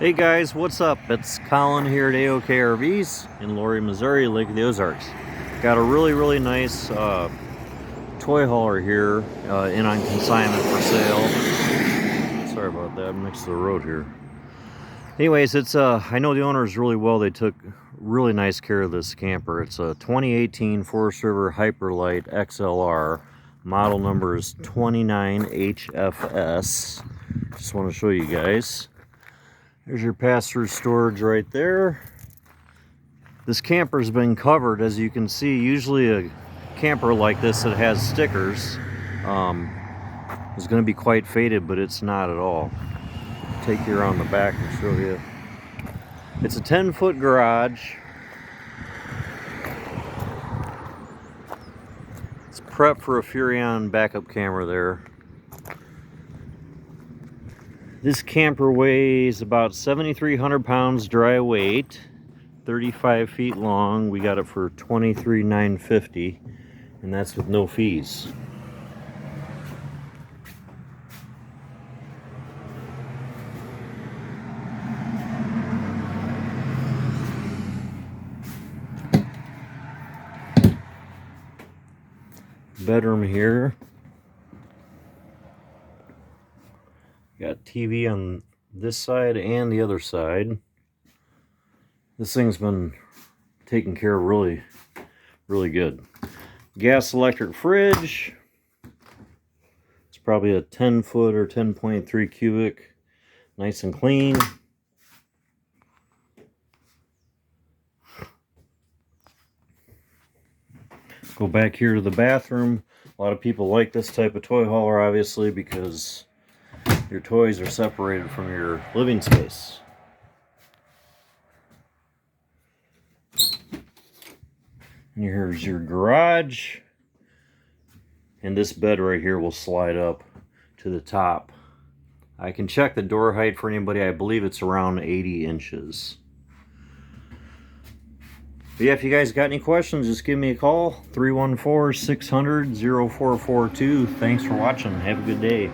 Hey guys, what's up? It's Colin here at AOK RVs in Laurie, Missouri, Lake of the Ozarks. Got a really nice toy hauler here in on consignment for sale. Sorry about that, I'm next to the road here. Anyways, it's I know the owners really well. They took really nice care of this camper. It's a 2018 Forest River Hyperlite XLR. Model number is 29HFS. Just want to show you guys. There's your pass-through storage right there. This camper's been covered, as you can see. Usually a camper like this that has stickers is going to be quite faded, but it's not at all. Take you around the back and show you. It's a 10-foot garage. It's prepped for a Furrion backup camera there. This camper weighs about 7,300 pounds dry weight, 35 feet long. We got it for $23,950, and that's with no fees. Bedroom here. Got TV on this side and the other side. This thing's been taken care of really good. Gas electric fridge. It's probably a 10-foot or 10.3 cubic. Nice and clean. Go back here to the bathroom. A lot of people like this type of toy hauler, obviously, because your toys are separated from your living space. And here's your garage. And this bed right here will slide up to the top. I can check the door height for anybody. I believe it's around 80 inches. But yeah, if you guys got any questions, just give me a call. 314-600-0442. Thanks for watching. Have a good day.